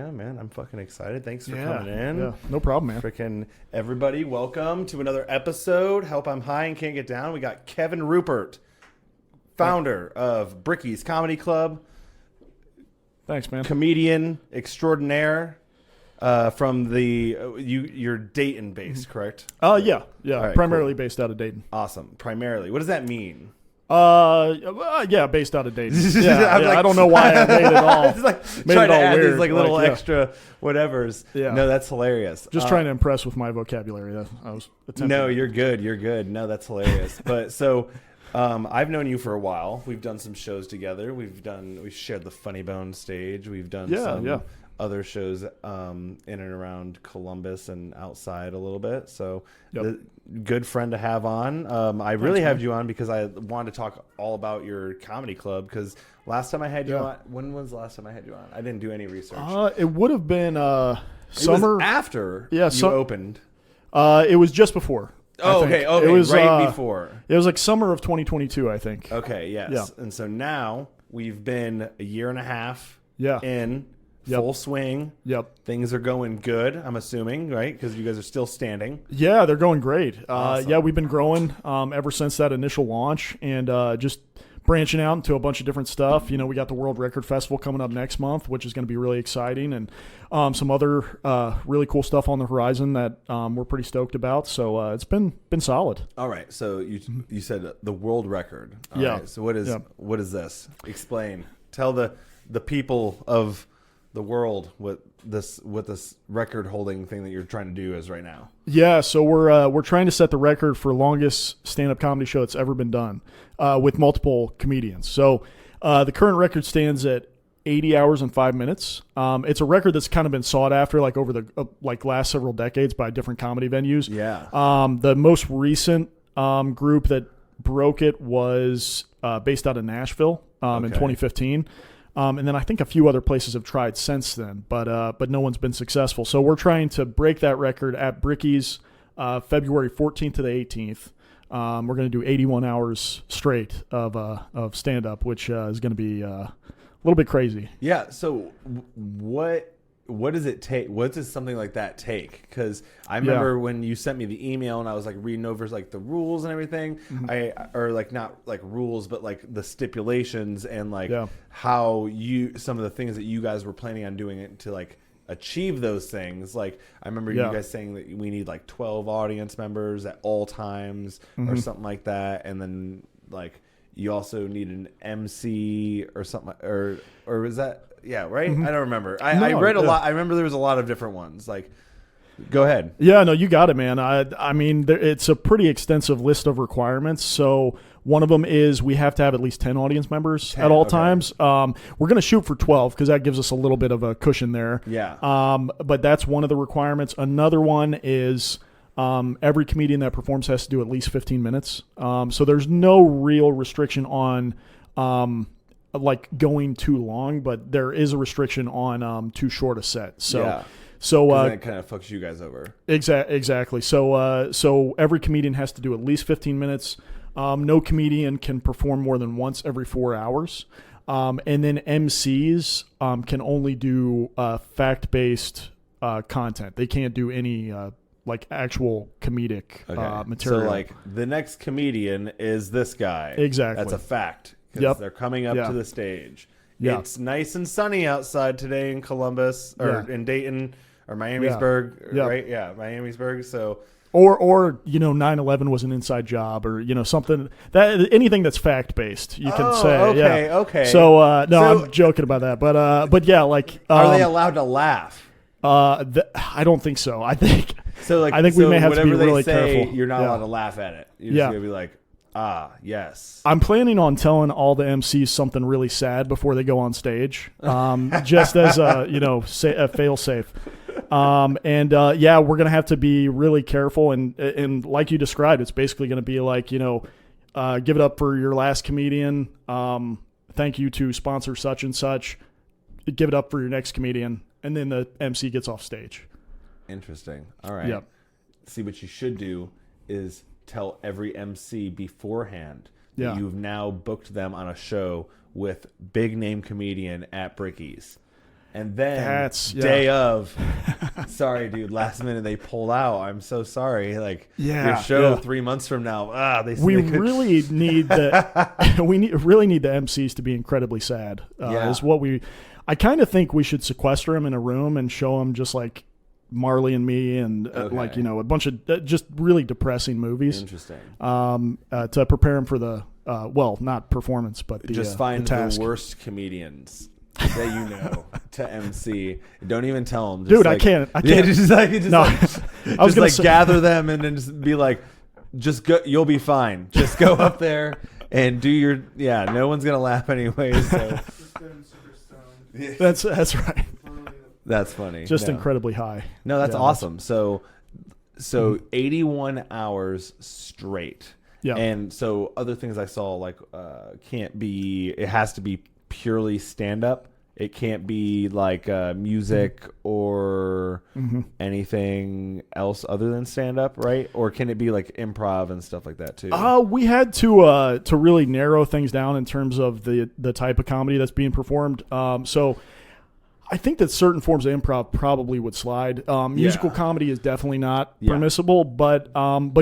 Yeah, man, I'm fucking excited. Thanks for coming in. Yeah, no problem, man. Freaking everybody, welcome to another episode. Help I'm High and Can't Get Down. We got Kevin Ruppert, founder of Bricky's Comedy Club. Thanks, man. Comedian extraordinaire. From the you're Dayton based, correct? Yeah, right, primarily cool. based out of Dayton. Awesome. Primarily, what does that mean? Yeah, based out of Dayton. Yeah, like, I don't know why I made it all. It's like made trying it to all add weird. these like little yeah. extra whatevers. Yeah. No, that's hilarious. Just trying to impress with my vocabulary. I was attempting. No, you're good. You're good. No, that's hilarious. But so, I've known you for a while. We've done some shows together. We've shared the Funny Bone stage. We've done some other shows in and around Columbus and outside a little bit. So, good friend to have on. I really had you on because I wanted to talk all about your comedy club. Because last time I had you on, when was the last time I had you on? I didn't do any research. It would have been summer. It was after you opened. It was just before. Oh, okay. It was right before. It was like summer of 2022, I think. Okay, yes. Yeah. And so now we've been a year and a half in full swing. Yep. Things are going good, I'm assuming, right? Because you guys are still standing. Yeah, they're going great. Awesome. Yeah, we've been growing ever since that initial launch and just branching out into a bunch of different stuff. You know, we got the World Record Festival coming up next month, which is going to be really exciting, and some other really cool stuff on the horizon that we're pretty stoked about. So it's been solid. All right. So you said the world record. All right. So what is this? Explain. Tell the people of the world what this record holding thing that you're trying to do is right now. Yeah, so we're trying to set the record for longest stand-up comedy show that's ever been done with multiple comedians. So the current record stands at 80 hours and 5 minutes. It's a record that's kind of been sought after like over the last several decades by different comedy venues. Yeah. The most recent group that broke it was based out of Nashville in 2015. And then I think a few other places have tried since then, but no one's been successful. So we're trying to break that record at Bricky's February 14th to the 18th. We're going to do 81 hours straight of stand-up, which is going to be a little bit crazy. Yeah. So what does it take? What does something like that take? Because I remember when you sent me the email and I was like reading over like the rules and everything. Or like not like rules, but like the stipulations and like how some of the things that you guys were planning on doing it to like achieve those things. Like I remember you guys saying that we need like 12 audience members at all times or something like that, and then like you also need an MC or something, or was that? Yeah, right? I don't remember. I read a lot. I remember there was a lot of different ones. Like, go ahead. Yeah, no, you got it, man. I mean, it's a pretty extensive list of requirements. So one of them is we have to have at least 10 audience members at all times. We're going to shoot for 12 because that gives us a little bit of a cushion there. Yeah. But that's one of the requirements. Another one is every comedian that performs has to do at least 15 minutes. So there's no real restriction on like going too long, but there is a restriction on too short a set. So that kind of fucks you guys over. Exactly. So every comedian has to do at least 15 minutes. No comedian can perform more than once every 4 hours. And then MCs can only do fact-based content. They can't do any like actual comedic material. So like the next comedian is this guy. Exactly. That's a fact. Because they're coming up to the stage. It's nice and sunny outside today in Columbus or in Dayton or Miamisburg, right? Yeah, Miamisburg. So or 9/11 was an inside job, or something that anything that's fact based you can say. Okay. So I'm joking about that, but yeah, like are they allowed to laugh? I don't think so. I think we may have to be really careful. You're not allowed to laugh at it. You're just gonna be like, yes. I'm planning on telling all the MCs something really sad before they go on stage, just as a fail safe. We're gonna have to be really careful, and like you described, it's basically gonna be like give it up for your last comedian. Thank you to sponsor such and such. Give it up for your next comedian, and then the MC gets off stage. Interesting. All right. Yep. See, what you should do is tell every MC beforehand that you've now booked them on a show with big name comedian at Bricky's. And then day of, sorry, dude, last minute they pulled out. I'm so sorry. Like your show 3 months from now. Really need the really need the MCs to be incredibly sad. Is what I kind of think we should sequester them in a room and show them just like Marley and Me and like, you know, a bunch of just really depressing movies. Interesting. To prepare them for the not performance, but the just find the task. The worst comedians that you know to MC. Don't even tell them. Dude, I can't. I was gonna gather them and then just be like, just go. You'll be fine. Just go up there and do your. Yeah, no one's gonna laugh anyways. So. That's right. That's funny. Just incredibly high. No, that's awesome. So 81 hours straight. Yeah. And so other things I saw like it has to be purely stand up. It can't be like music or anything else other than stand up, right? Or can it be like improv and stuff like that too? We had to really narrow things down in terms of the type of comedy that's being performed. So I think that certain forms of improv probably would slide. Musical comedy is definitely not permissible, but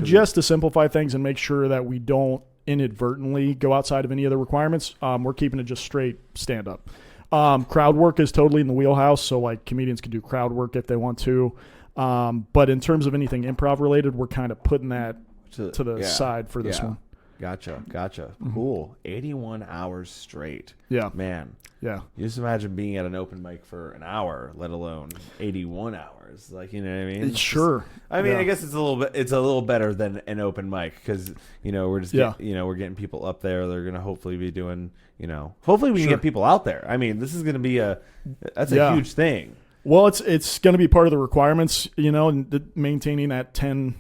just to simplify things and make sure that we don't inadvertently go outside of any of the requirements, we're keeping it just straight stand up. Crowd work is totally in the wheelhouse, so like comedians can do crowd work if they want to. But in terms of anything improv related, we're kind of putting that to the side for this one. Gotcha. Cool. 81 hours straight. Yeah. Man. Yeah. You just imagine being at an open mic for an hour, let alone 81 hours. Like, you know what I mean? Sure. I mean, I guess it's a little better than an open mic because, you know, we're just we're getting people up there. They're going to hopefully be doing, you know, hopefully we can get people out there. I mean, this is going to be a huge thing. Well, it's going to be part of the requirements, you know, and maintaining that 10,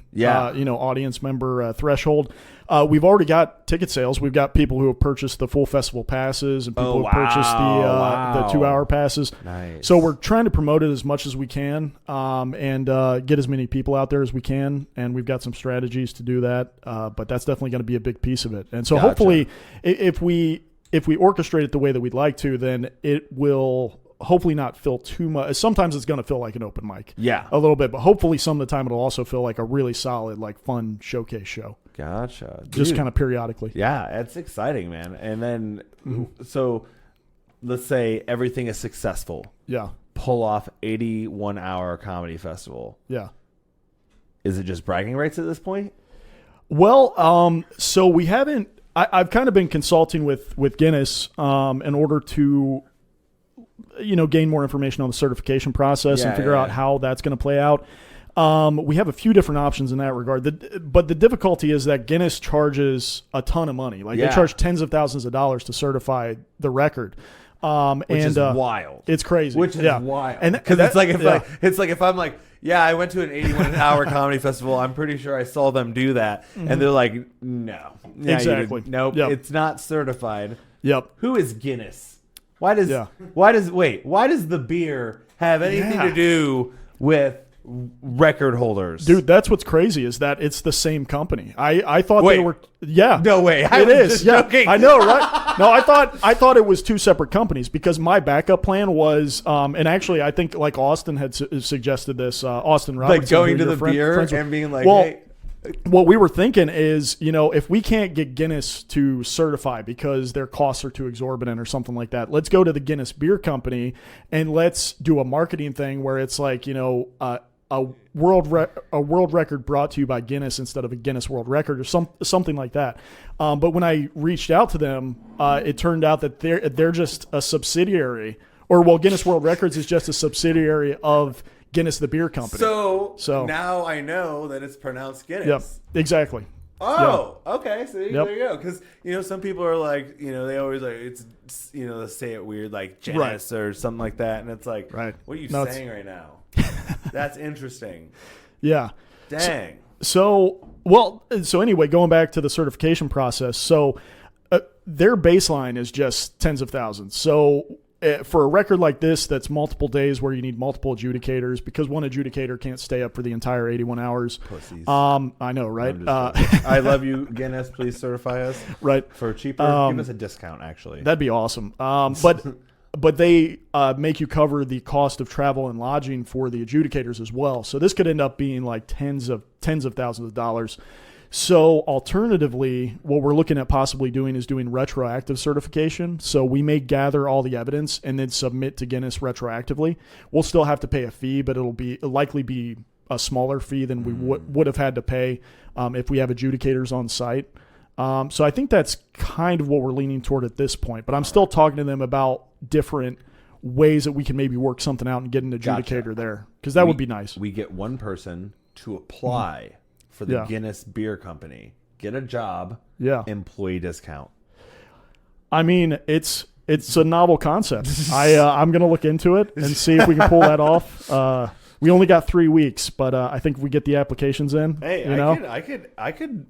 audience member threshold. We've already got ticket sales. We've got people who have purchased the full festival passes and people who have purchased the 2-hour passes. Nice. So we're trying to promote it as much as we can and get as many people out there as we can. And we've got some strategies to do that. But that's definitely going to be a big piece of it. And so hopefully if we orchestrate it the way that we'd like to, then it will hopefully not feel too much. Sometimes it's going to feel like an open mic. Yeah. A little bit. But hopefully some of the time it'll also feel like a really solid, like fun showcase show. Gotcha. Just kind of periodically. Yeah, it's exciting, man. And then, so let's say everything is successful. Yeah. Pull off 81-hour comedy festival. Yeah. Is it just bragging rights at this point? Well, so we haven't. I've kind of been consulting with Guinness in order to, you know, gain more information on the certification process and figure out how that's going to play out. We have a few different options in that regard. But the difficulty is that Guinness charges a ton of money. Like they charge tens of thousands of dollars to certify the record. Which is wild. It's crazy. Which is wild. And because it's like if I'm like, I went to an 81-hour comedy festival. I'm pretty sure I saw them do that, and they're like, no, exactly, nope, it's not certified. Yep. Who is Guinness? Why does the beer have anything to do with record holders? Dude, that's what's crazy is that it's the same company. I thought they were no way. It is. Joking. I know, right? No, I thought it was two separate companies because my backup plan was and actually I think like Austin had suggested this, Austin Robertson, like going to the beer and being like, hey. What we were thinking is, you know, if we can't get Guinness to certify because their costs are too exorbitant or something like that, let's go to the Guinness Beer Company and let's do a marketing thing where it's like, you know, a world record brought to you by Guinness instead of a Guinness World Record or something like that. But when I reached out to them, it turned out that they're just a subsidiary, Guinness World Records is just a subsidiary of Guinness the Beer Company. So now I know that it's pronounced Guinness. Yep, exactly. Oh, okay. So there you go. Because, you know, some people are like, you know, they always like, it's, you know, they say it weird, like Guinness or something like that. And it's like, what are you saying right now? That's interesting. Yeah. Dang. So anyway, going back to the certification process. So their baseline is just tens of thousands. So for a record like this, that's multiple days where you need multiple adjudicators because one adjudicator can't stay up for the entire 81 hours. Pussies. I know, right? I love you, Guinness. Please certify us. Right. For cheaper. Give us a discount, actually. That'd be awesome. But but they make you cover the cost of travel and lodging for the adjudicators as well. So this could end up being like tens of thousands of dollars. So alternatively, what we're looking at possibly doing is doing retroactive certification. So we may gather all the evidence and then submit to Guinness retroactively. We'll still have to pay a fee, but it'll likely be a smaller fee than we would have had to pay if we have adjudicators on site. So I think that's kind of what we're leaning toward at this point. But I'm still talking to them about different ways that we can maybe work something out and get an adjudicator there, because that would be nice. We get one person to apply for the Guinness Beer Company, get a job, employee discount. I mean, it's a novel concept. I'm going to look into it and see if we can pull that off. We only got 3 weeks, but I think if we get the applications in, hey, I could,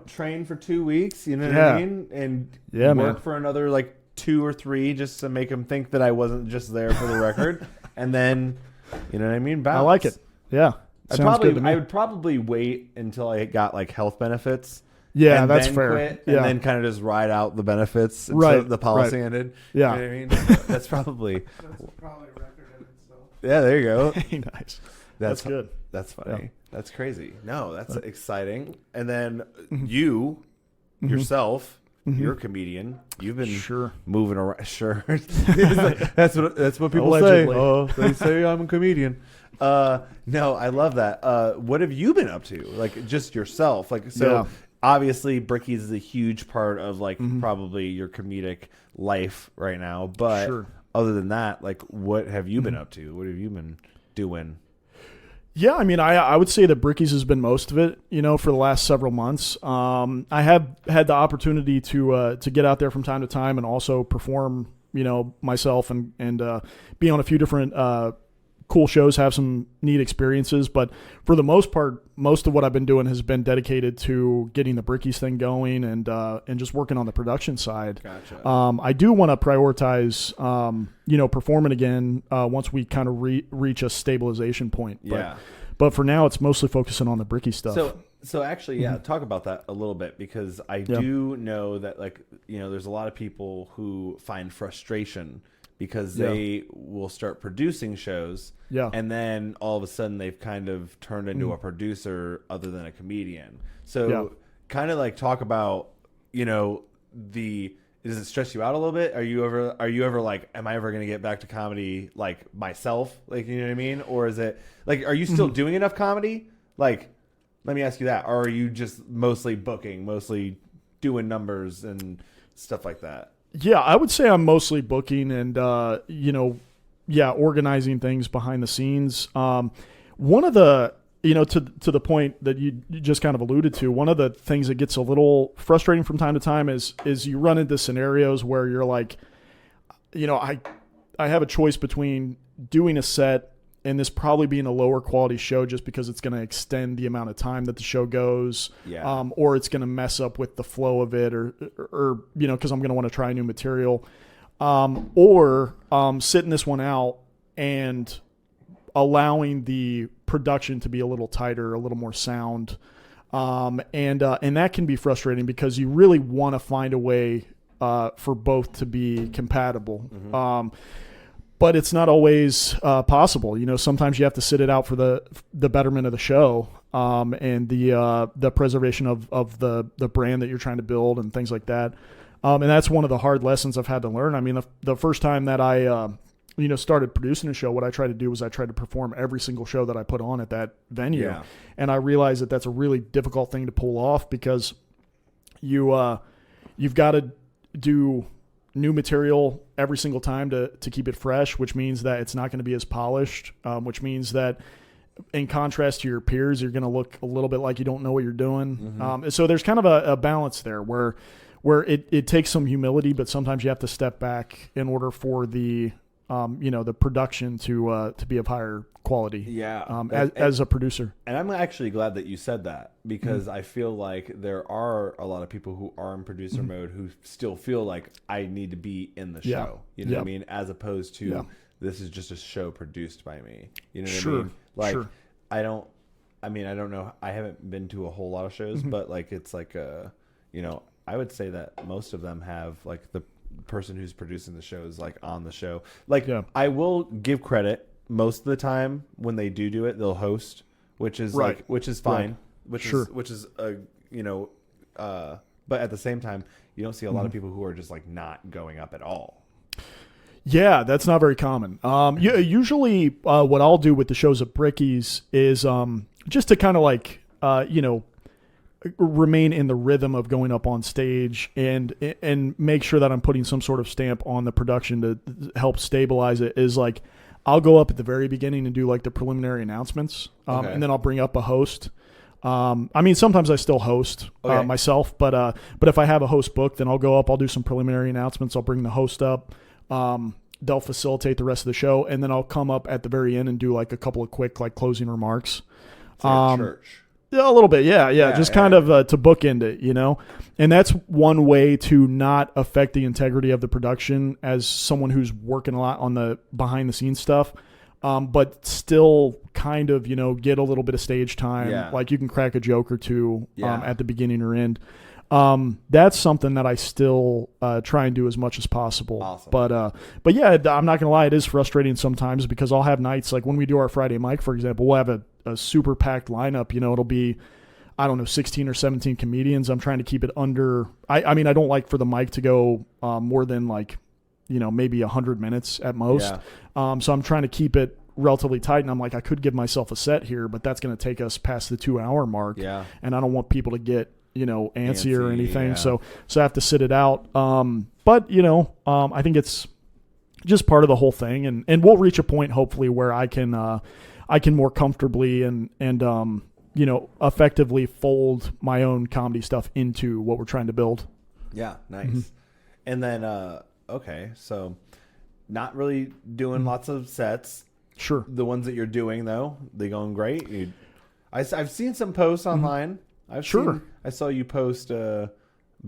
train for 2 weeks, you know what I mean? And work for another like 2 or 3 just to make them think that I wasn't just there for the record. And then, you know what I mean? Bounce. I like it. Yeah. I would probably wait until I got like health benefits. Yeah, and that's then fair. Quit, and then kind of just ride out the benefits until the policy ended. Yeah. You know what I mean? That's probably a record in itself. Yeah, there you go. Nice. That's good. That's funny. Yeah. That's crazy. No, that's exciting. And then you yourself, you're a comedian. You've been moving around. Sure. that's what people Allegedly. say. Oh, they say I'm a comedian. No, I love that. What have you been up to? Like just yourself? Like so. Obviously, Bricky's is a huge part of like probably your comedic life right now. But other than that, like, what have you been up to? What have you been doing? Yeah, I mean, I would say that Bricky's has been most of it, for the last several months. I have had the opportunity to get out there from time to time and also perform, myself and be on a few different cool shows, have some neat experiences. But for the most part, most of what I've been doing has been dedicated to getting the Bricky's thing going and just working on the production side. Gotcha. I do want to prioritize, performing again once we kind of reach a stabilization point. But for now, it's mostly focusing on the Bricky stuff. So actually, talk about that a little bit, because I do know that, like, there's a lot of people who find frustration because they will start producing shows, and then all of a sudden they've kind of turned into a producer other than a comedian. So kind of like talk about, does it stress you out a little bit? Are you ever like, am I ever going to get back to comedy like myself? Like, you know what I mean? Or is it like, are you still doing enough comedy? Like, let me ask you that. Or are you just mostly booking, mostly doing numbers and stuff like that? Yeah, I would say I'm mostly booking and, organizing things behind the scenes. One of the, to the point that you just kind of alluded to, one of the things that gets a little frustrating from time to time is you run into scenarios where you're like, I have a choice between doing a set and this probably being a lower quality show just because it's going to extend the amount of time that the show goes, or it's going to mess up with the flow of it, or because I'm going to want to try new material, or sitting this one out and allowing the production to be a little tighter, a little more sound, and that can be frustrating because you really want to find a way for both to be compatible. But it's not always possible. Sometimes you have to sit it out for the betterment of the show and the preservation of the brand that you're trying to build and things like that. And that's one of the hard lessons I've had to learn. I mean, the first time that I started producing a show, what I tried to do was I tried to perform every single show that I put on at that venue. Yeah. And I realized that that's a really difficult thing to pull off because you've got to do new material every single time to keep it fresh, which means that it's not going to be as polished, which means that in contrast to your peers, you're going to look a little bit like you don't know what you're doing. So there's kind of a balance there where it takes some humility, but sometimes you have to step back in order for the production to be of higher quality. Yeah. As a producer. And I'm actually glad that you said that because I feel like there are a lot of people who are in producer mode who still feel like I need to be in the show. You know what I mean? As opposed to this is just a show produced by me. You know what I mean? Like I don't know. I haven't been to a whole lot of shows, but like it's like I would say that most of them have like person who's producing the show is like on the show. Like I will give credit most of the time when they do it, they'll host, which is which is fine, which is but at the same time, you don't see a lot of people who are just like not going up at all. Yeah, that's not very common. Usually what I'll do with the shows at Bricky's is just to kind of like, remain in the rhythm of going up on stage and make sure that I'm putting some sort of stamp on the production to help stabilize it, is like I'll go up at the very beginning and do like the preliminary announcements, and then I'll bring up a host. I mean, sometimes I still host myself, but if I have a host booked, then I'll go up, I'll do some preliminary announcements, I'll bring the host up. They'll facilitate the rest of the show, and then I'll come up at the very end and do like a couple of quick like closing remarks. It's like church. Yeah, a little bit, yeah, just kind of to bookend it, and that's one way to not affect the integrity of the production as someone who's working a lot on the behind the scenes stuff, but still kind of get a little bit of stage time. Yeah. Like you can crack a joke or two at the beginning or end. That's something that I still try and do as much as possible. Awesome. But yeah, I'm not gonna lie, it is frustrating sometimes because I'll have nights like when we do our Friday mic, for example, we'll have a super packed lineup. It'll be, I don't know, 16 or 17 comedians. I'm trying to keep it under. I mean, I don't like for the mic to go more than like, maybe 100 minutes at most. Yeah. So I'm trying to keep it relatively tight, and I'm like, I could give myself a set here, but that's going to take us past the 2-hour mark. Yeah. And I don't want people to get antsy or anything. Yeah. So I have to sit it out. But I think it's just part of the whole thing, and we'll reach a point hopefully where I can more comfortably and effectively fold my own comedy stuff into what we're trying to build. Yeah, nice. Mm-hmm. And then okay, so not really doing lots of sets. Sure. The ones that you're doing though, they going great. I've seen some posts online. I saw you post a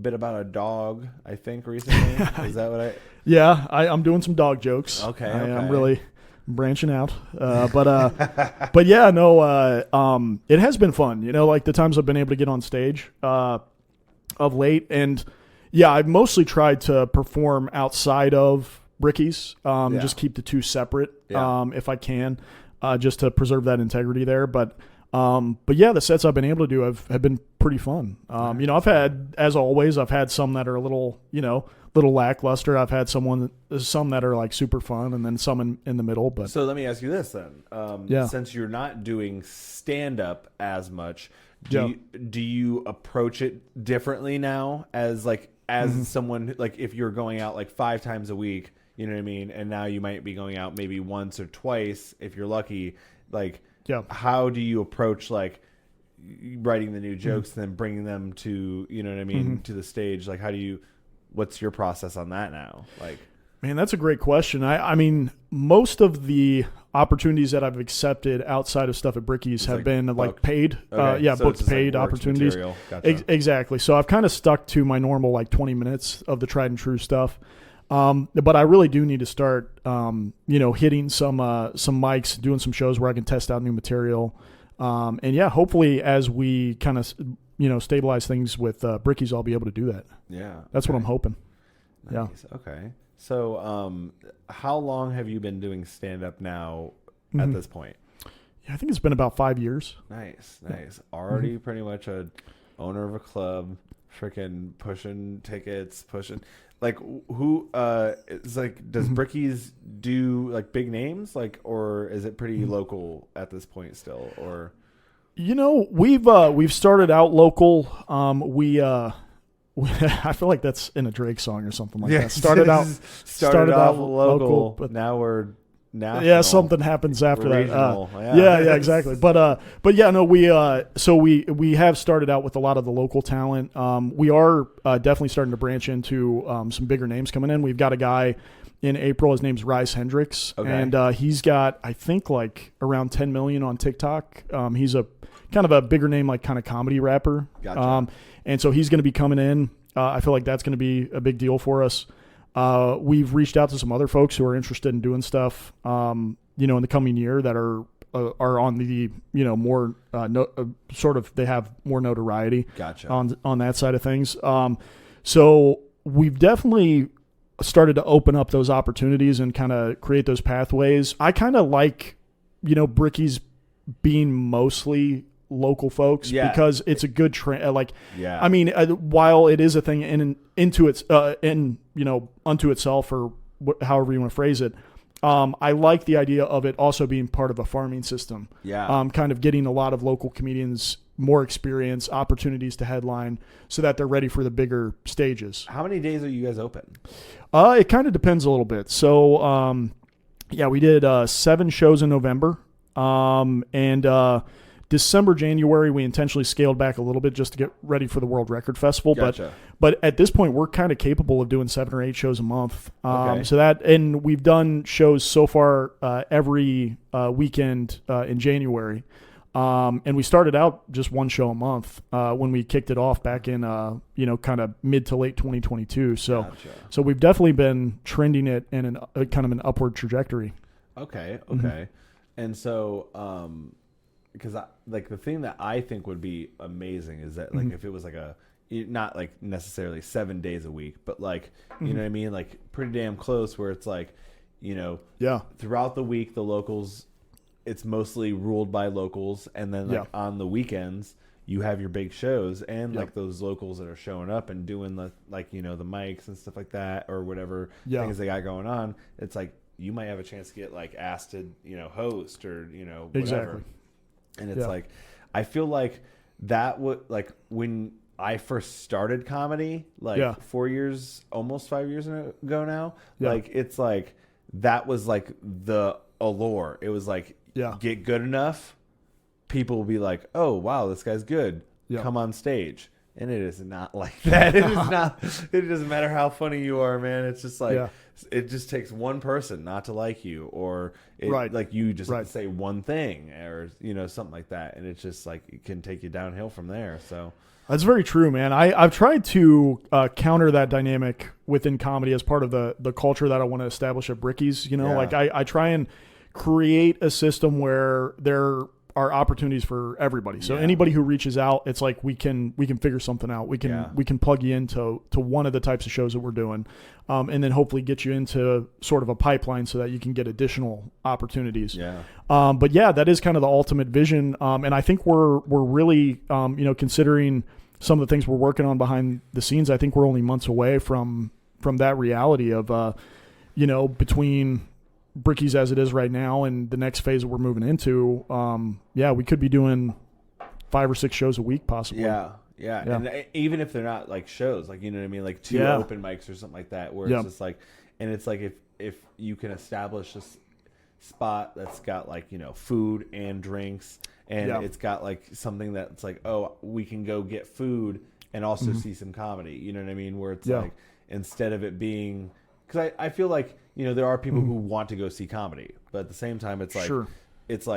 bit about a dog, I think, recently. Is that what I? Yeah, I'm doing some dog jokes. Okay. I'm really branching out, but yeah, no, it has been fun. Like the times I've been able to get on stage of late, and yeah, I've mostly tried to perform outside of Bricky's, just keep the two separate, if I can, just to preserve that integrity there. But yeah, the sets I've been able to do have been pretty fun. I've had, as always, I've had some that are a little lackluster. I've had some that are like super fun, and then some in the middle. But so let me ask you this then. Since you're not doing stand up as much, do you approach it differently now as someone, like if you're going out like 5 times a week, you know what I mean? And now you might be going out maybe once or twice if you're lucky. Like, how do you approach like writing the new jokes and then bringing them to, you know what I mean, to the stage? Like, what's your process on that now? Like, man, that's a great question. I mean, most of the opportunities that I've accepted outside of stuff at Bricky's have been like paid. Okay. So booked paid opportunities. Gotcha. Exactly. So I've kind of stuck to my normal like 20 minutes of the tried and true stuff. But I really do need to start, hitting some mics, doing some shows where I can test out new material. And yeah, hopefully as we kind of, stabilize things with Bricky's, I'll be able to do that. Yeah. That's what I'm hoping. Nice. Yeah. Okay. So, how long have you been doing stand-up now at this point? Yeah, I think it's been about 5 years. Nice. Already pretty much a owner of a club, freaking pushing tickets, like who it's like, does Bricky's do like big names, like, or is it pretty local at this point still? Or we've started out local. I feel like that's in a Drake song or something like that. Started out local, but now we're national. Yeah, something happens after regional, that. Yeah, exactly. But yeah, no, we have started out with a lot of the local talent. We are definitely starting to branch into some bigger names coming in. We've got a guy in April. His name's Rice Hendricks, and he's got, I think, like around 10 million on TikTok. He's a kind of a bigger name, like kind of comedy rapper. Gotcha. And so he's going to be coming in. I feel like that's going to be a big deal for us. We've reached out to some other folks who are interested in doing stuff, in the coming year that are on the, more sort of, they have more notoriety. Gotcha. On that side of things. So we've definitely started to open up those opportunities and kind of create those pathways. I kind of like, Bricky's being mostly local folks because it's a good trend. I mean, while it is a thing unto itself, or however you want to phrase it, I like the idea of it also being part of a farming system. Yeah. Kind of getting a lot of local comedians more experience, opportunities to headline, so that they're ready for the bigger stages. How many days are you guys open? It kind of depends a little bit. So, we did 7 shows in November, and December, January, we intentionally scaled back a little bit just to get ready for the World Record Festival. Gotcha. But at this point, we're kind of capable of doing 7 or 8 shows a month. Okay. And we've done shows so far every weekend in January. And we started out just 1 show a month when we kicked it off back in kind of mid to late 2022. So we've definitely been trending it in kind of an upward trajectory. Okay. And so because the thing that I think would be amazing is that if it was not like necessarily 7 days a week, but you know what I mean, like pretty damn close, where it's throughout the week the locals, it's mostly ruled by locals, and then on the weekends you have your big shows and those locals that are showing up and doing the the mics and stuff like that, or whatever things they got going on. It's you might have a chance to get asked to host or whatever. Exactly. And it's I feel like that would when I first started comedy 4 years, almost 5 years ago now. It's that was the allure. It was get good enough, people will be like, oh wow, this guy's good. Come on stage. And it is not like that. It is not. It doesn't matter how funny you are, man. It's just it just takes one person not to like you, or you just have to say one thing, or something like that, and it's just it can take you downhill from there. So that's very true, man. I've tried to counter that dynamic within comedy as part of the culture that I want to establish at Bricky's. I try and create a system where there are opportunities for everybody. So anybody who reaches out, it's we can figure something out. We can plug you into one of the types of shows that we're doing, and then hopefully get you into sort of a pipeline so that you can get additional opportunities. But that is kind of the ultimate vision. And I think we're really considering some of the things we're working on behind the scenes. I think we're only months away from that reality of between Bricky's as it is right now and the next phase that we're moving into, we could be doing 5 or 6 shows a week possibly. Yeah. And even if they're not shows, you know what I mean, 2 open mics or something like that, where it's just and it's if you can establish a spot that's got food and drinks, and it's got something that's oh, we can go get food and also see some comedy, you know what I mean, where it's instead of it being, because I feel there are people who want to go see comedy, but at the same time, it's it's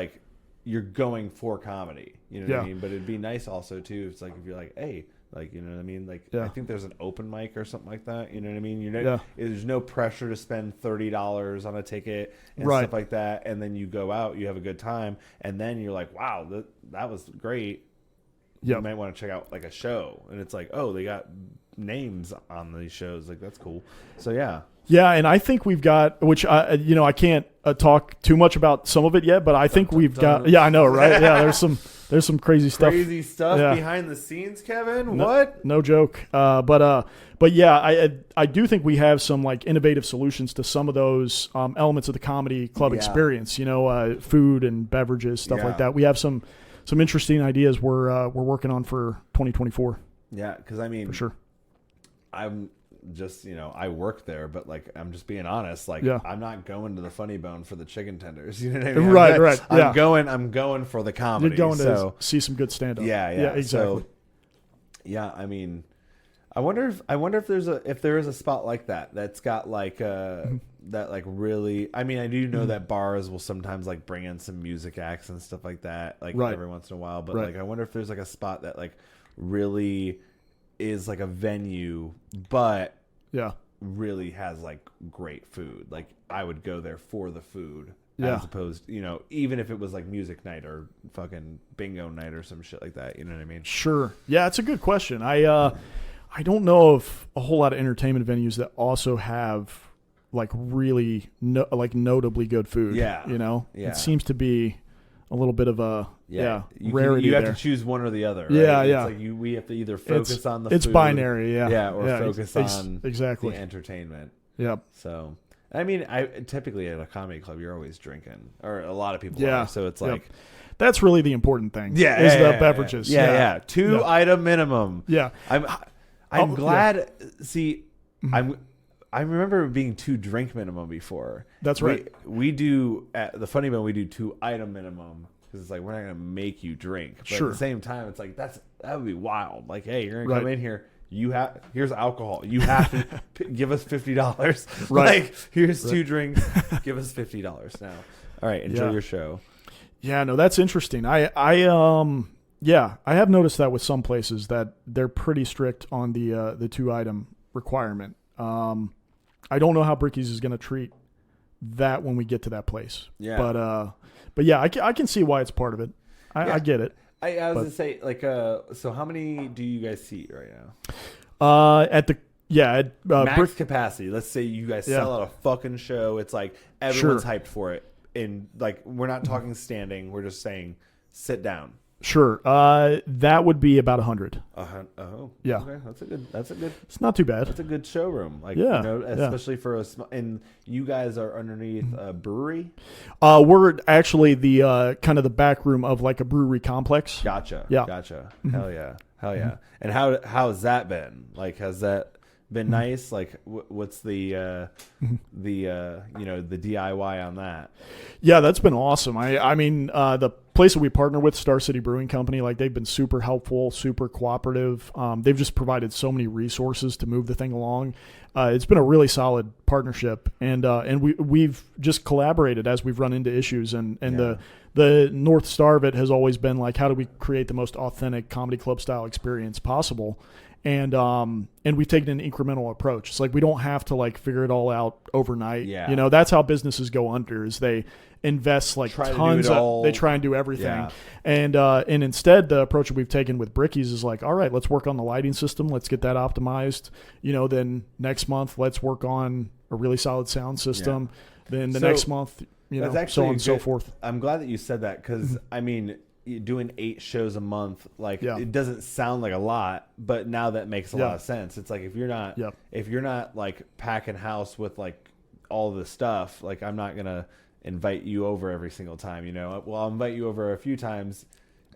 you're going for comedy, you know what I mean? But it'd be nice also too. It's if you're hey, you know what I mean? I think there's an open mic or something like that. You know what I mean? There's no pressure to spend $30 on a ticket and stuff like that. And then you go out, you have a good time, and then you're wow, that was great. You might want to check out a show, and it's oh, they got names on these shows. That's cool. So yeah, and I think we've got, which I can't talk too much about some of it yet, but I think we've got. Yeah, I know, right? Yeah, there's some crazy stuff. Crazy stuff behind the scenes, Kevin. What? No joke. But yeah, I do think we have some innovative solutions to some of those elements of the comedy club experience. Food and beverages, stuff like that. We have some interesting ideas we're working on for 2024. Yeah, because I mean, for sure. I'm just I work there, but I'm just being honest, I'm not going to the Funny Bone for the chicken tenders, you know what I mean? Right. I'm going for the comedy. You're going to see some good stand up. Yeah, exactly. So, I mean, I wonder if there is a spot like that's got that really, I mean, I do know that bars will sometimes bring in some music acts and stuff like that every once in a while, but I wonder if there's a spot that really is a venue, but really has great food. I would go there for the food as opposed, even if it was music night or fucking bingo night or some shit like that. You know what I mean? Sure. Yeah, it's a good question. I don't know of a whole lot of entertainment venues that also have like really like notably good food. Yeah. You know, Yeah. it seems to be a little bit of a rarity. You have there. to choose one or the other. Right? Yeah, yeah. It's like we have to either focus on the it's food, binary. Yeah, or focus on exactly the entertainment. Yep. So, I mean, typically at a comedy club, you're always drinking, or a lot of people Yeah. are. So it's like, that's really the important thing. yeah, is yeah, the beverages. Yeah. 2 item minimum. Yeah. I'm glad. See, I remember being 2 drink minimum before. That's right. We do at the Funny Bone. We do 2 item minimum because it's like we're not gonna make you drink. But Sure. at the same time, it's like that would be wild. Like, hey, you're gonna come in here. Here's alcohol. You have to give us $50. Right. Like, here's 2 drinks. Give us $50 now. All right. Enjoy your show. Yeah, no, that's interesting. I have noticed that with some places that they're pretty strict on the 2 item requirement. I don't know how Bricky's is going to treat that when we get to that place. Yeah. But yeah, I can see why it's part of it. I get it. I was going to say, like, so how many do you guys seat right now? At max capacity. Let's say you guys sell out a fucking show. It's like everyone's hyped for it. And like, we're not talking standing. We're just saying sit down. Sure. That would be about 100. Oh, yeah. Okay, that's a good. It's not too bad. That's a good showroom. Like, especially for a small. And you guys are underneath a brewery. We're actually the kind of the back room of like a brewery complex. Gotcha. Yeah. Gotcha. Hell yeah. And how's that been? Like, has that been nice? Like, what's the DIY on that? Yeah, that's been awesome. I mean, the place that we partner with, Star City Brewing Company, like they've been super helpful, super cooperative. They've just provided so many resources to move the thing along. It's been a really solid partnership, and we've just collaborated as we've run into issues. And the North Star of it has always been like, how do we create the most authentic comedy club style experience possible? And we've taken an incremental approach. It's like we don't have to like figure it all out overnight. Yeah. You know, that's how businesses go under, is they invest like tons of, they try and do everything. Yeah. And instead the approach that we've taken with Bricky's is like, all right, let's work on the lighting system. Let's get that optimized. You know, then next month, let's work on a really solid sound system. Yeah. Then the next month, you know, so on and so forth. I'm glad that you said that because I mean, doing 8 shows a month, like it doesn't sound like a lot, but now that makes a lot of sense. It's like if you're not like packing house with like all the stuff, like I'm not gonna invite you over every single time, you know. Well, I'll invite you over a few times.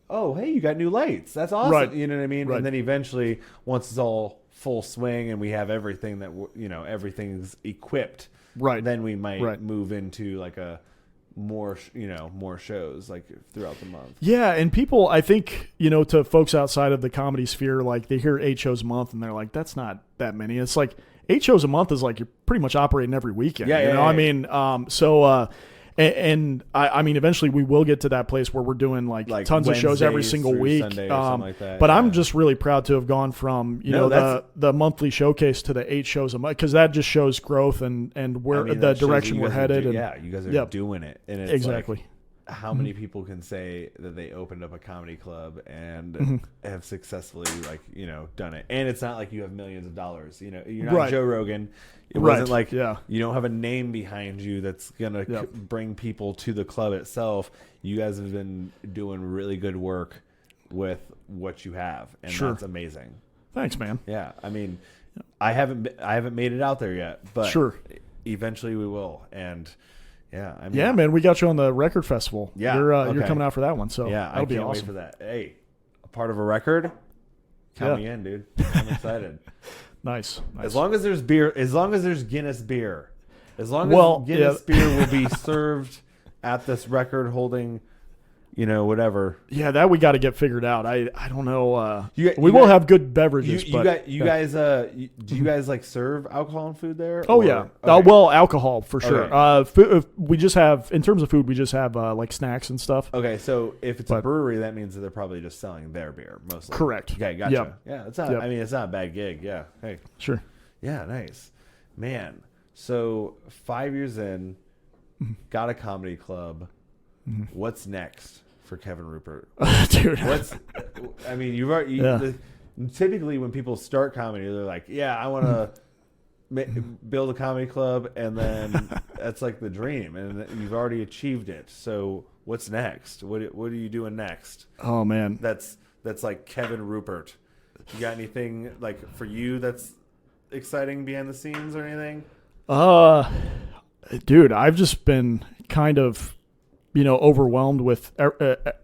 Oh, hey, you got new lights. That's awesome. Right. You know what I mean? Right. And then eventually, once it's all full swing and we have everything that everything's equipped, right? Then we might move into like a more shows like throughout the month. Yeah, and people, I think, you know, to folks outside of the comedy sphere, like they hear 8 shows a month and they're like, that's not that many. It's like 8 shows a month is like you're pretty much operating every weekend. I mean, and I mean, eventually we will get to that place where we're doing like tons of shows every single week. Sunday or something like that, but I'm just really proud to have gone from the monthly showcase to the 8 shows a month, because that just shows growth and where the direction we're headed. You guys are doing it, and it's exactly. Like, how many people can say that they opened up a comedy club and have successfully done it? And it's not like you have millions of dollars. You know, you're not Joe Rogan. It wasn't like you don't have a name behind you that's gonna bring people to the club itself. You guys have been doing really good work with what you have, and that's amazing. Thanks, man. Yeah, I mean, I haven't made it out there yet, but eventually we will. And I mean, man, we got you on the record festival. Yeah, you're coming out for that one, so that'll be awesome. Wait for that. Hey, a part of a record. Count me in, dude. I'm excited. Nice. As long as there's beer, as long as there's Guinness beer, as long as Guinness beer will be served at this record holding, whatever. Yeah, that we got to get figured out. I don't know. We will have good beverages. Do you guys like serve alcohol and food there? Oh yeah. Okay. Well, alcohol for sure. Okay. We just have, in terms of food, we just have like snacks and stuff. Okay, so if it's a brewery, that means that they're probably just selling their beer mostly. Correct. Okay, gotcha. Yep. Yeah, it's not. Yep. I mean, it's not a bad gig. Yeah. Hey. Sure. Yeah, nice, man. So 5 years in, got a comedy club. What's next for Kevin Ruppert? Dude. I mean, typically when people start comedy, they're like, yeah, I want to build a comedy club, and then that's like the dream, and you've already achieved it. So what's next? What are you doing next? Oh man, that's like Kevin Ruppert. You got anything like for you that's exciting behind the scenes or anything? Dude, I've just been kind of, overwhelmed with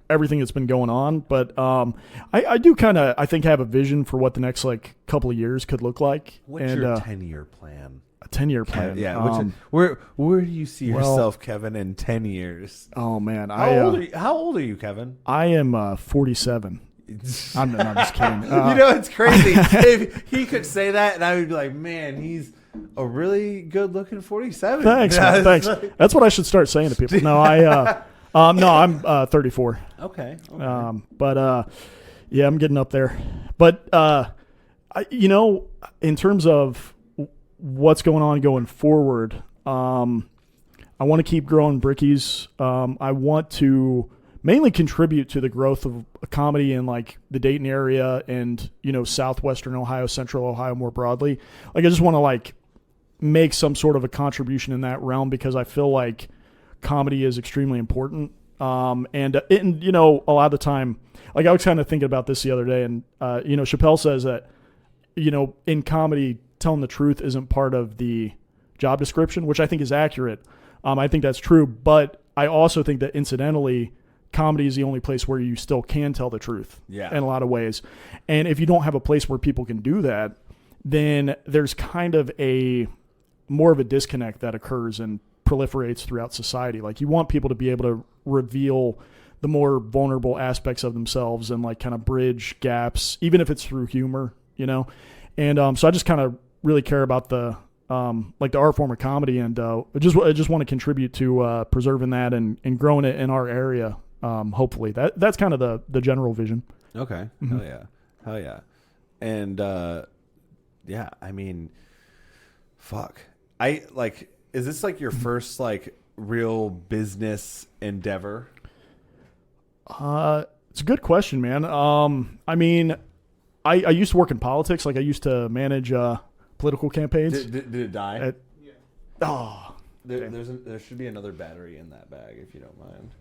everything that's been going on. But I do kind of, I think, have a vision for what the next like couple of years could look like. What's your 10-year plan? A 10-year plan. Yeah. Where do you see yourself, Kevin, in 10 years? Oh man, how old are you, Kevin? I am 47. I'm just kidding. It's crazy. If he could say that, and I would be like, man, he's a really good-looking 47. Thanks, man, thanks. That's what I should start saying to people. No, I'm 34. Okay. But yeah, I'm getting up there. But in terms of what's going on going forward, I want to keep growing Brickies. I want to mainly contribute to the growth of comedy in like the Dayton area and, southwestern Ohio, central Ohio more broadly. Like I just want to like make some sort of a contribution in that realm because I feel like comedy is extremely important. And a lot of the time, like I was kind of thinking about this the other day, and Chappelle says that, in comedy, telling the truth isn't part of the job description, which I think is accurate. I think that's true, but I also think that incidentally, comedy is the only place where you still can tell the truth in a lot of ways. And if you don't have a place where people can do that, then there's kind of more of a disconnect that occurs and proliferates throughout society. Like you want people to be able to reveal the more vulnerable aspects of themselves and like kind of bridge gaps, even if it's through humor, And so I just kind of really care about the art form of comedy, and I just want to contribute to preserving that and growing it in our area. Hopefully that's kind of the general vision. Okay. Mm-hmm. Hell yeah. And I mean, fuck. Is this like your first like real business endeavor? It's a good question, man. I mean, I used to work in politics. Like I used to manage political campaigns. Did it die? Oh, there should be another battery in that bag if you don't mind.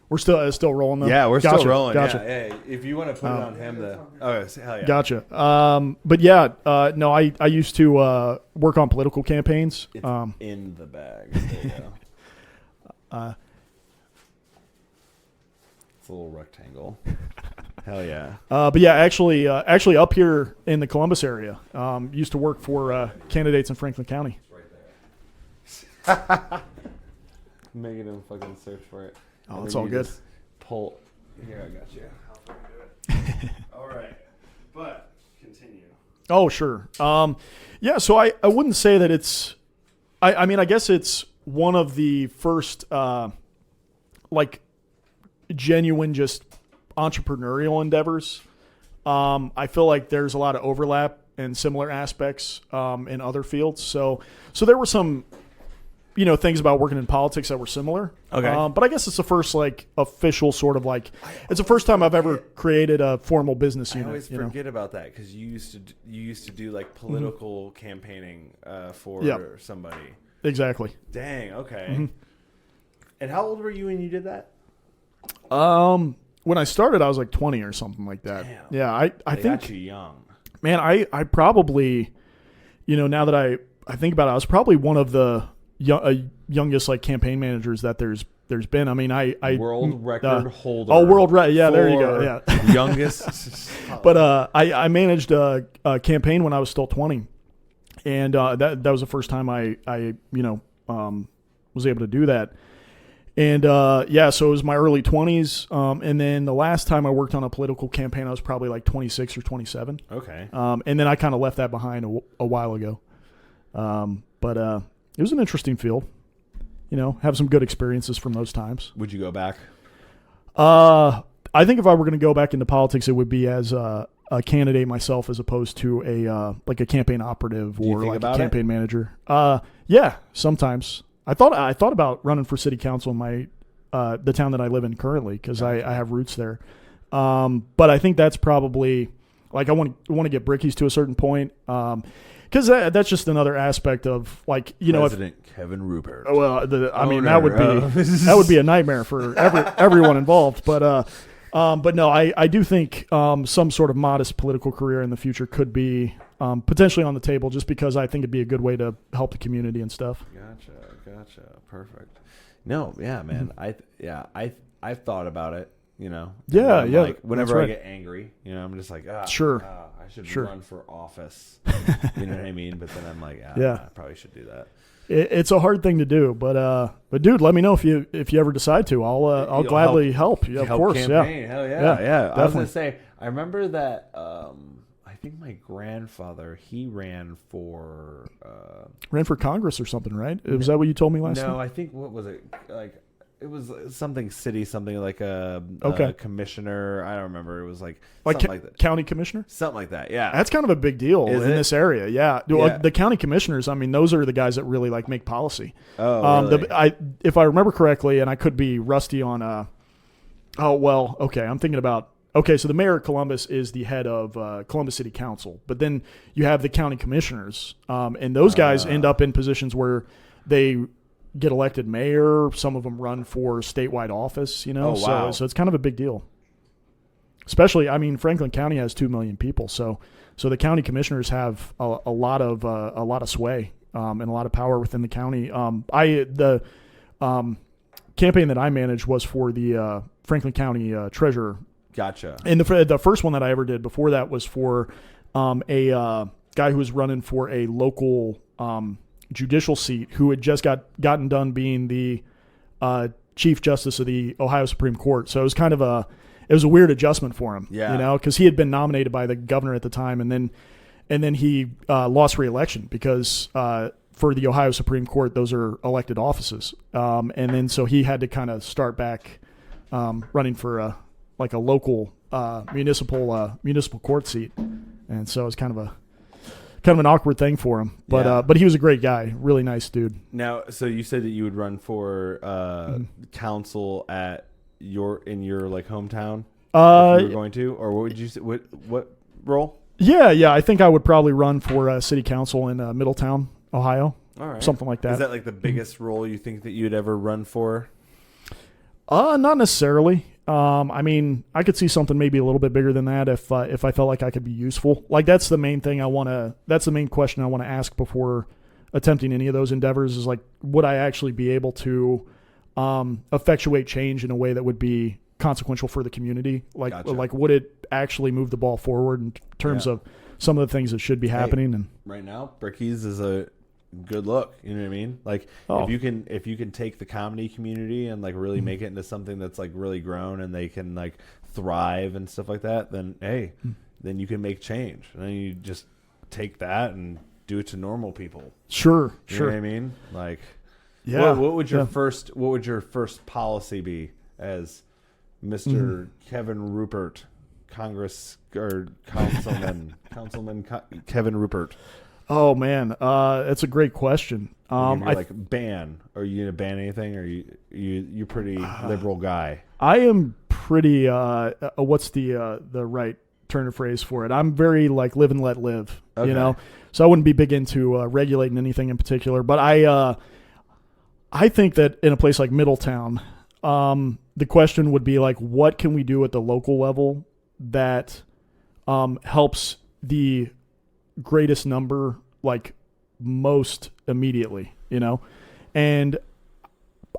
We're still rolling though. Yeah, we're still rolling. Gotcha. Yeah, if you want to put it on him, hell yeah. Gotcha. But yeah, no, I used to work on political campaigns. It's in the bag. There you go. It's a little rectangle. Hell yeah. But yeah, actually up here in the Columbus area, used to work for candidates in Franklin County. It's right there. Making him fucking search for it. Oh, it's all good. Pull. Here, I got you. I'll fucking do it. All right. But continue. Oh, sure. Yeah, so I wouldn't say that it's I mean, I guess it's one of the first like genuine just entrepreneurial endeavors. I feel like there's a lot of overlap and similar aspects in other fields. So there were some things about working in politics that were similar. Okay. But I guess it's the first like official sort of like it's the first time I've ever created a formal business unit. I always forget about that because you used to do like political campaigning for somebody. Exactly. Dang. Okay. Mm-hmm. And how old were you when you did that? When I started, I was like 20 or something like that. Damn. Yeah, I think got you young. Man, I probably, now that I think about it, I was probably one of the youngest like campaign managers that there's been. I mean, I world record holder. Oh, world record. Yeah, there you go. Yeah, youngest. But I managed a campaign when I was still 20, and that was the first time I was able to do that. And so it was my early 20s, and then the last time I worked on a political campaign, I was probably like 26 or 27. Okay. And then I kind of left that behind a while ago. But it was an interesting field. Have some good experiences from those times. Would you go back? I think if I were going to go back into politics, it would be as a candidate myself, as opposed to a campaign operative or like a campaign manager. Yeah, sometimes. I thought about running for city council in the town that I live in currently because I have roots there. But I think that's probably Like I want to get Bricky's to a certain point. Because that's just another aspect of like President Kevin Ruppert. Well, that would be a nightmare for everyone involved. But no, I do think some sort of modest political career in the future could be potentially on the table, just because I think it'd be a good way to help the community and stuff. Gotcha. Perfect. No, yeah, man. I've thought about it. Yeah. Like, whenever I get angry, I'm just like, sure. I should run for office. You know what I mean? But then I'm like, I probably should do that. It's a hard thing to do, but dude, let me know if you ever decide to. I'll gladly help. Yeah, of course. Campaign. Yeah. Hell yeah. Definitely. I was gonna say, I remember that. I think my grandfather, he ran for Congress or something, right? Was that what you told me last time? No, I think what was it like? It was something like a commissioner. I don't remember. It was like something like that. County commissioner? Something like that, yeah. That's kind of a big deal in this area, yeah. The county commissioners, I mean, those are the guys that really like make policy. Oh, really? If I remember correctly, and I could be rusty on I'm thinking about so the mayor of Columbus is the head of Columbus City Council, but then you have the county commissioners, and those guys end up in positions where they get elected mayor. Some of them run for statewide office, Oh, wow. So it's kind of a big deal. Especially, I mean, Franklin County has 2 million people, so the county commissioners have a lot of sway and a lot of power within the county. The campaign that I managed was for the Franklin County treasurer. Gotcha. And the first one that I ever did before that was for a guy who was running for a local judicial seat, who had just gotten done being the Chief Justice of the Ohio Supreme Court. So it was kind of a weird adjustment for him, because he had been nominated by the governor at the time, and then he lost re-election because for the Ohio Supreme Court, those are elected offices, and then so he had to kind of start back running for a local municipal court seat, and so it was kind of an awkward thing for him, but he was a great guy, really nice dude. Now, so you said that you would run for council in your like hometown, if you were going to, or what would you say, what role? Yeah, I think I would probably run for city council in Middletown, Ohio. All right, something like that. Is that like the biggest role you think that you'd ever run for? Not necessarily. I mean, I could see something maybe a little bit bigger than that if I felt like I could be useful. Like that's the main thing that's the main question I want to ask before attempting any of those endeavors is like, would I actually be able to effectuate change in a way that would be consequential for the community? Like, Gotcha. Like would it actually move the ball forward in terms of some of the things that should be happening? And right now, Bricky's is a good look. You know what I mean? Like if you can take the comedy community and like really make it into something that's like really grown and they can like thrive and stuff like that, then then you can make change. And then you just take that and do it to normal people. Sure. You know what I mean? Like, yeah. What would your first policy be as Mr. Kevin Ruppert, Councilman Kevin Ruppert? Oh man, that's a great question. Ban. Are you gonna ban anything? Or you're pretty liberal guy? I am pretty. What's the right turn of phrase for it? I'm very like live and let live. Okay. So I wouldn't be big into regulating anything in particular. But I think that in a place like Middletown, the question would be like, what can we do at the local level that helps the greatest number, like most immediately, and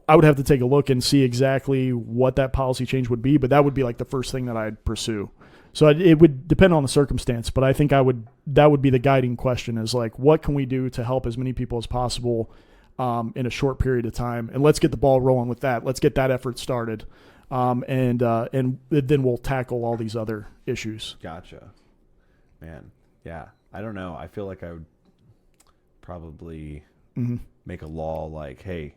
I would have to take a look and see exactly what that policy change would be, but that would be like the first thing that I'd pursue. So it would depend on the circumstance, but I think that would be the guiding question is like, what can we do to help as many people as possible in a short period of time? And let's get the ball rolling with that. Let's get that effort started. And then we'll tackle all these other issues. Gotcha, man. Yeah. I don't know. I feel like I would probably make a law like, hey,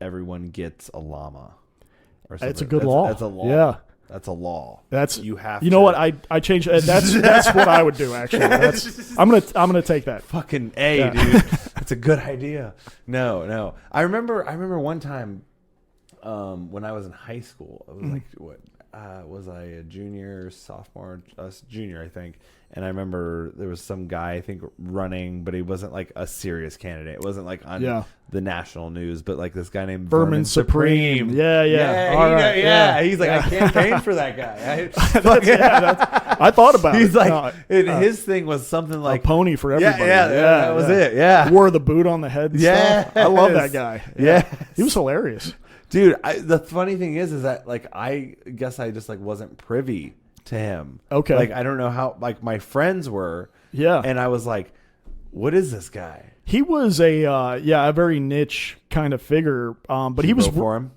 everyone gets a llama. Or something. It's a good law. That's a law. Yeah. That's a law. You know what? I changed. That's what I would do. Actually, I'm gonna take that. Fucking A, dude. That's a good idea. No. I remember one time when I was in high school. I was like, what? was I a junior, sophomore, junior, I think. And I remember there was some guy, I think, running, but he wasn't like a serious candidate. It wasn't like on the national news, but like this guy named Vermin Supreme. Yeah. He's like, I campaigned for that guy. I thought about He's it. like, his thing was something like a pony for everybody. That was it. Yeah. Wore the boot on the head and stuff. I love that guy. Yeah. He was hilarious. Dude, the funny thing is that like I guess I just like wasn't privy to him. Okay. Like I don't know how like my friends were. Yeah. And I was like, what is this guy? He was a very niche kind of figure. But Did he you was vote for him.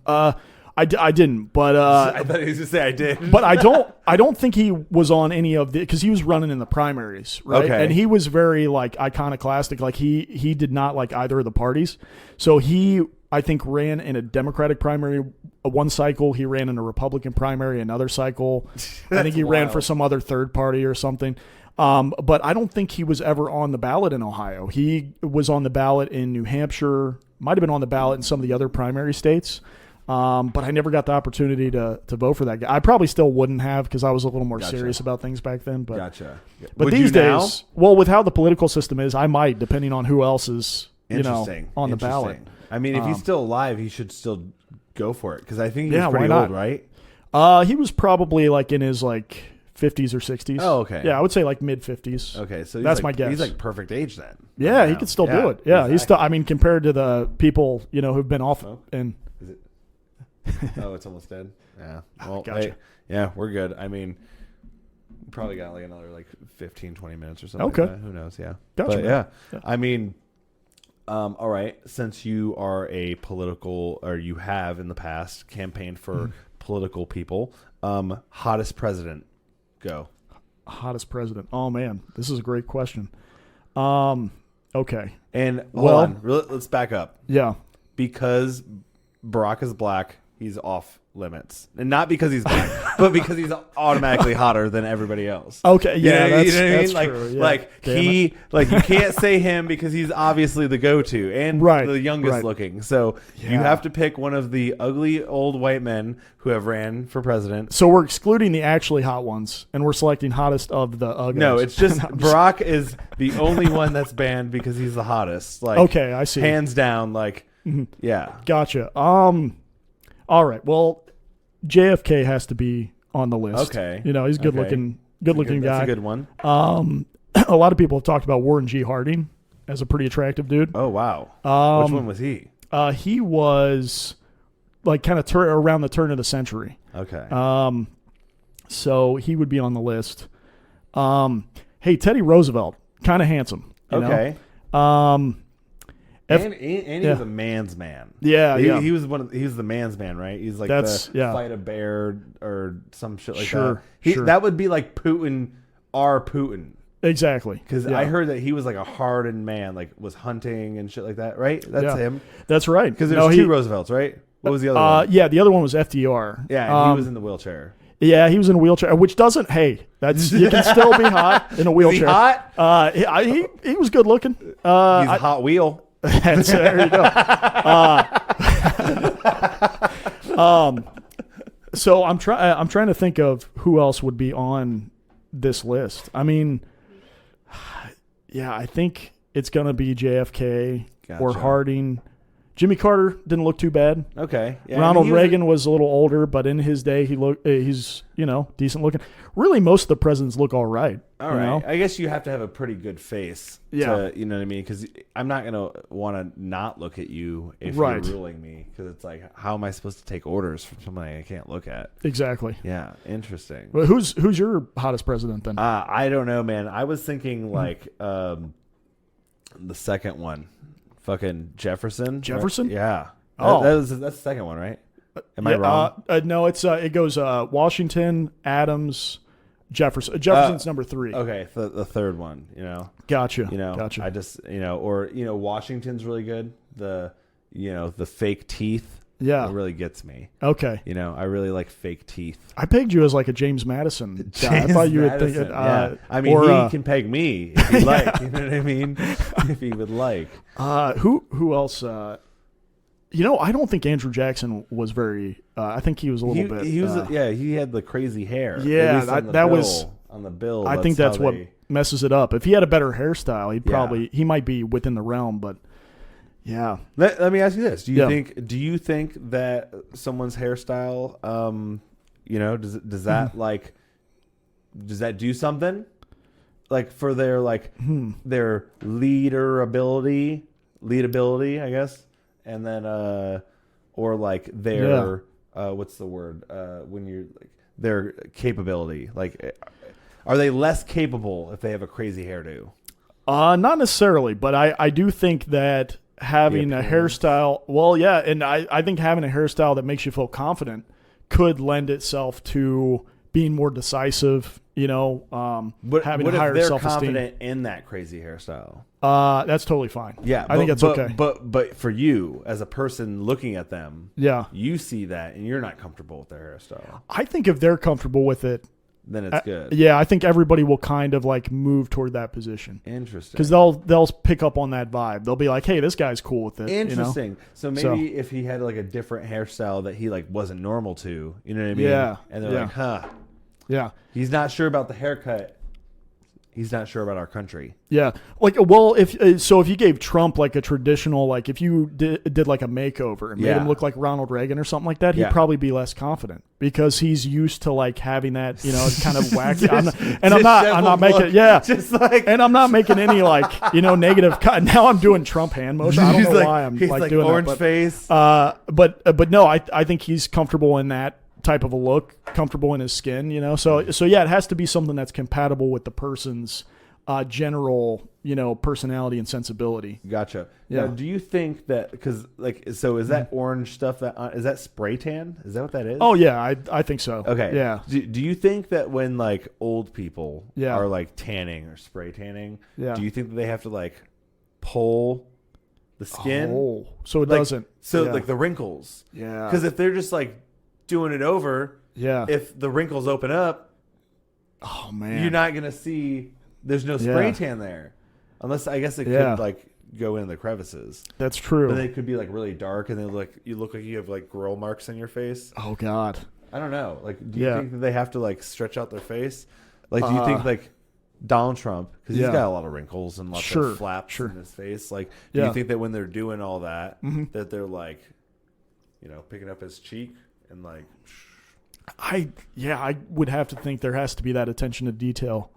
I didn't, but I thought he was gonna say I did. But I don't think he was on any of the, because he was running in the primaries, right? Okay. And he was very like iconoclastic. Like he did not like either of the parties. So he, I think, ran in a Democratic primary one cycle. He ran in a Republican primary another cycle. I think he ran for some other third party or something. But I don't think he was ever on the ballot in Ohio. He was on the ballot in New Hampshire, might have been on the ballot in some of the other primary states. But I never got the opportunity to vote for that guy. I probably still wouldn't have, because I was a little more serious about things back then. But, Gotcha. But Would these you now? days, well, with how the political system is, I might, depending on who else is on the ballot. I mean, if he's still alive, he should still go for it, because I think he's pretty why old, not? right? He was probably like in his like 50s or 60s. Oh, okay. Yeah, I would say like mid 50s. Okay, so that's like, my guess. He's like perfect age then. Yeah, he could still do it. Yeah, exactly. he's still. I mean, compared to the people who've been off and. Is it? Oh, it's almost dead. Yeah. Well, Gotcha. yeah, we're good. I mean, we probably got like another like 15, 20 minutes or something. Okay. Like that. Who knows? Yeah. Gotcha. But yeah, I mean, all right. Since you are a political, or you have in the past campaigned for political people, hottest president, go. Hottest president. Oh man, this is a great question. Okay. And hold on, let's back up. Yeah. Because Barack is black, he's off limits, and not because he's black, but because he's automatically hotter than everybody else. Okay, yeah, you know what I mean? that's Like, true. Yeah. like you can't say him because he's obviously the go-to and the youngest looking. So you have to pick one of the ugly old white men who have ran for president. So we're excluding the actually hot ones, and we're selecting hottest of the ugly. No, it's just Barack is the only one that's banned because he's the hottest. Like, okay, I see. Hands down, like, yeah. Gotcha. All right. Well, JFK has to be on the list. Okay. He's good looking guy. That's a good one. A lot of people have talked about Warren G. Harding as a pretty attractive dude. Oh, wow. Which one was he? He was like kind of around the turn of the century. Okay. So he would be on the list. Hey, Teddy Roosevelt, kind of handsome. Okay. And he was a man's man. Yeah, He was he was the man's man, right? He's like fight a bear or some shit like that. Sure. That would be like Putin, our Putin. Exactly. Because I heard that he was like a hardened man, like was hunting and shit like that, right? That's him. That's right. Because there's two Roosevelts, right? What was the other one? Yeah, the other one was FDR. Yeah, and he was in the wheelchair. Yeah, he was in a wheelchair, which doesn't. Hey, that's you can still be hot in a wheelchair. Is he hot? He was good looking. He's a hot wheel. There you go. So I'm trying to think of who else would be on this list. I mean, yeah, I think it's gonna be JFK or Harding. Jimmy Carter didn't look too bad. Okay. Yeah, Ronald Reagan was a little older, but in his day, he's decent looking. Really, most of the presidents look all right. All right. I guess you have to have a pretty good face. Yeah. You know what I mean? Because I'm not gonna want to not look at you if you're ruling me. Because it's like, how am I supposed to take orders from somebody I can't look at? Exactly. Yeah. Interesting. Well, who's your hottest president then? I don't know, man. I was thinking like the second one. Fucking Jefferson. Jefferson? Right? Yeah. Oh, that's the second one, right? Am I wrong? No, it goes Washington, Adams, Jefferson. Jefferson's number 3. Okay, the third one. Gotcha. Gotcha. I just Washington's really good. The fake teeth. Yeah, it really gets me. Okay. I really like fake teeth. I pegged you as like a James Madison guy. I thought you would think it. Yeah. I mean, he can peg me if he'd like. You know what I mean? If he would like. Who else? I don't think Andrew Jackson was very. I think he was a little bit. He was. He had the crazy hair. Yeah, that was on the bill. I think that's what messes it up. If he had a better hairstyle, he might be within the realm. But yeah, let me ask you this: Do you think that someone's hairstyle, does that do something like for their their leadability, I guess, and then or like their what's the word when you're like their capability, like are they less capable if they have a crazy hairdo? Not necessarily, but I do think that having a hairstyle, and I think having a hairstyle that makes you feel confident could lend itself to being more decisive, but having what higher if they're self-esteem. confident in that crazy hairstyle? That's totally fine. Yeah, I think that's okay. But for you, as a person looking at them, you see that and you're not comfortable with their hairstyle. I think if they're comfortable with it, then it's good. Yeah, I think everybody will kind of like move toward that position. Interesting. Because they'll pick up on that vibe. They'll be like, hey, this guy's cool with it. Interesting. So maybe if he had like a different hairstyle that he like wasn't normal to, you know what I mean? Yeah. And they're like, huh. Yeah. He's not sure about the haircut. He's not sure about our country. Yeah. If you gave Trump like a traditional, like if you did like a makeover and made him look like Ronald Reagan or something like that, he'd probably be less confident because he's used to like having that, kind of wacky. I'm not making any like, negative cut. Now I'm doing Trump hand motion. I don't know why I'm like doing orange that. Face. But no, I think he's comfortable in that type of a look, comfortable in his skin, So yeah, it has to be something that's compatible with the person's general, personality and sensibility. Gotcha. Yeah. Now, do you think that is that orange stuff is that spray tan? Is that what that is? Oh yeah, I think so. Okay. Yeah. Do you think that when like old people Yeah. are like tanning or spray tanning, Yeah. do you think that they have to like pull the skin? Oh, so it like, doesn't. So Yeah. like the wrinkles. Yeah. Because if they're just like doing it over, if the wrinkles open up, oh man, you're not gonna see. There's no spray tan there, unless I guess it could like go in the crevices. That's true. But they could be like really dark, and you look like you have like grill marks on your face. Oh god, I don't know. Like, do you think that they have to like stretch out their face? Like, do you think like Donald Trump, because he's got a lot of wrinkles and lots of flaps in his face? Like, do you think that when they're doing all that, that they're like, picking up his cheek? And like, I would have to think there has to be that attention to detail,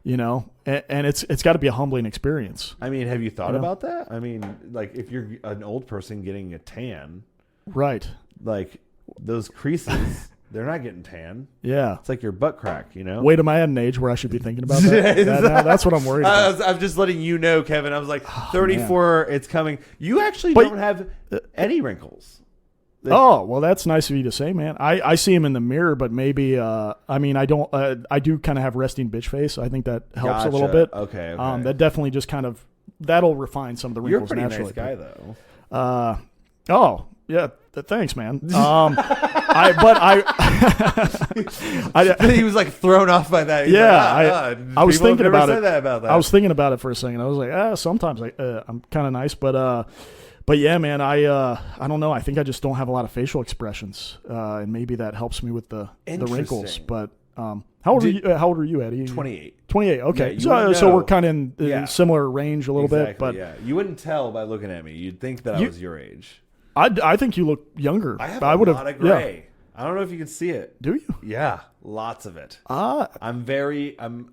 and it's got to be a humbling experience. I mean, have you thought about that? I mean, like if you're an old person getting a tan, right? Like those creases, they're not getting tan. Yeah, it's like your butt crack. Wait, am I at an age where I should be thinking about that? That's what I'm worried about. I'm just letting you know, Kevin. I was like 34. It's coming. You actually don't have any wrinkles. Oh, well, that's nice of you to say, man. I see him in the mirror, but maybe, I don't, I do kind of have resting bitch face. I think that helps a little bit. Okay. That definitely just kind of, that'll refine some of the wrinkles naturally. You're a pretty nice guy, though. Oh, yeah. Thanks, man. He was like thrown off by that. He's I was thinking about it. About that. I was thinking about it for a second. I was like, sometimes I'm kind of nice, but yeah, man, I don't know. I think I just don't have a lot of facial expressions, and maybe that helps me with the wrinkles. But how old are you, Eddie? 28. 28. Okay, so we're kind of in similar range a little bit. But you wouldn't tell by looking at me. You'd think that I was your age. I think you look younger. I have a lot of gray. Yeah. I don't know if you can see it. Do you? Yeah, lots of it. I'm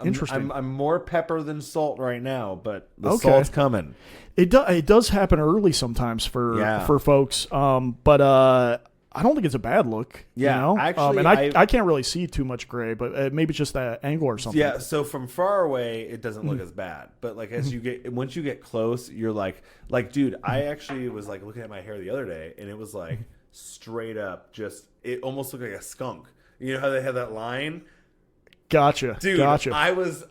interesting. I'm more pepper than salt right now, but the salt's coming. It does happen early sometimes for folks, but I don't think it's a bad look. Yeah, actually, and I can't really see too much gray, but maybe it's just that angle or something. Yeah, so from far away, it doesn't look as bad, but like once you get close, you're like, dude, I actually was like looking at my hair the other day, and it was like straight up, it almost looked like a skunk. You know how they have that line? Gotcha, dude. Gotcha. I was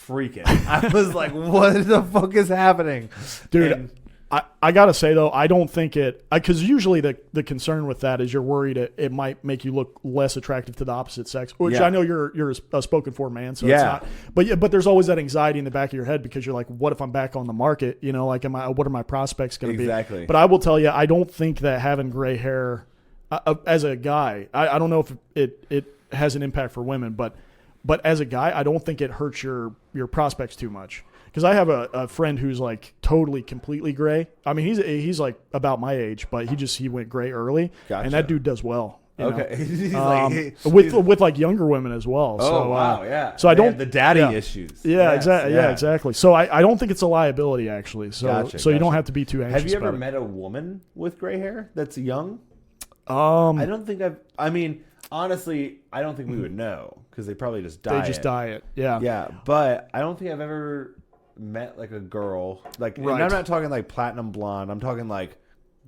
freaking. I was like, what the fuck is happening, dude? I got to say, though, I don't think it – because usually the concern with that is you're worried it might make you look less attractive to the opposite sex, which I know you're a spoken-for man, so it's not – but there's always that anxiety in the back of your head because you're like, what if I'm back on the market? You know, like what are my prospects going to be? Exactly. But I will tell you, I don't think that having gray hair as a guy, I don't know if it has an impact for women, but as a guy, I don't think it hurts your prospects too much. Because I have a friend who's like totally, completely gray. I mean, he's like about my age, but he went gray early, and that dude does well. Okay, with like younger women as well. Oh so, wow, yeah. So I don't the daddy issues. Yeah, exactly. Yeah, exactly. So I don't think it's a liability actually. So you don't have to be too anxious. Have you ever about met a woman with gray hair that's young? I don't think I mean, honestly, I don't think we would know because they probably just dye it. They just dye it. Yeah. Yeah, but I don't think I've ever met like a girl like, and I'm not talking like platinum blonde. I'm talking like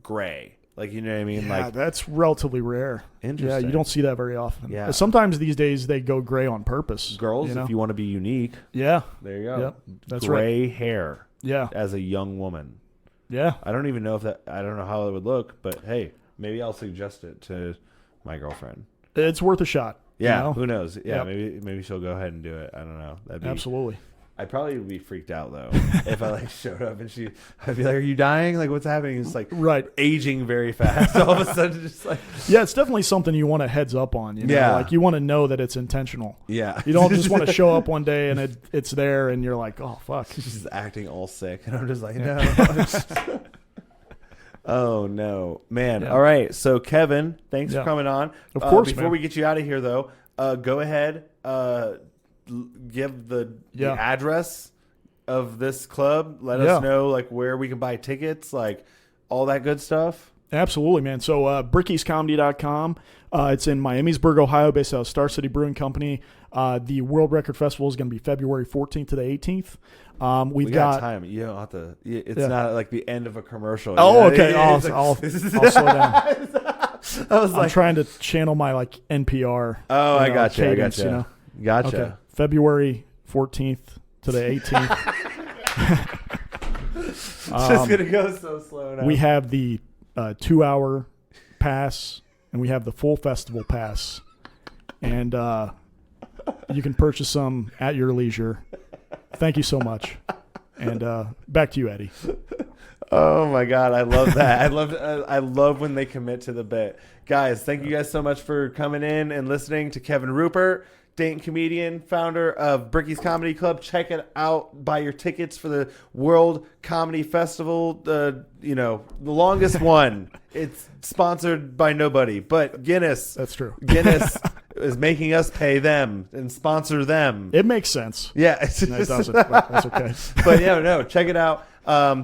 gray. Like, you know what I mean? Yeah, like that's relatively rare. Interesting. Yeah, you don't see that very often. Yeah. Sometimes these days they go gray on purpose. Girls, if you want to be unique. Yeah. There you go. Yep, that's gray hair. Yeah. As a young woman. Yeah. I don't even know I don't know how it would look, but hey, maybe I'll suggest it to my girlfriend. It's worth a shot. Yeah. Who knows? Yeah. Maybe she'll go ahead and do it. I don't know. Absolutely. I'd probably be freaked out though if I like showed up and I'd be like, "Are you dying? Like, what's happening?" It's like aging very fast. All of a sudden, just like it's definitely something you want a heads up on. You know? Yeah, like you want to know that it's intentional. Yeah, you don't just want to show up one day and it's there and you're like, "Oh fuck," she's just acting all sick, and I'm just like, "No." Oh no, man! Yeah. All right, so Kevin, thanks for coming on. Of course. Before we get you out of here, though, go ahead. Give the address of this club. Let us know like where we can buy tickets, like all that good stuff. Absolutely, man. So brickiescomedy.com. It's in Miamisburg, Ohio, based out of Star City Brewing Company. The World Record Festival is going to be February 14th to the 18th. We got time. You don't have to. It's not like the end of a commercial. Oh, okay. I'll slow down. I'm trying to channel my like NPR. Oh, I got you. Cadence, I got you. You know? Gotcha. Okay. February 14th to the 18th. It's just gonna go so slow now. We have the 2-hour pass, and we have the full festival pass, and you can purchase some at your leisure. Thank you so much, and back to you, Eddie. Oh my God, I love that. I love when they commit to the bit. Guys, thank you guys so much for coming in and listening to Kevin Ruppert, Dayton comedian, founder of Bricky's Comedy Club. Check it out. Buy your tickets for the World Comedy Festival. The longest one. It's sponsored by nobody, but Guinness. That's true. Guinness is making us pay them and sponsor them. It makes sense. Yeah. No, it doesn't. That's okay. But no, check it out.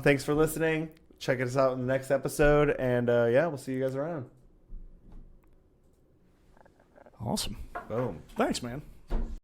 Thanks for listening. Check us out in the next episode. And we'll see you guys around. Awesome. Boom. Thanks, man.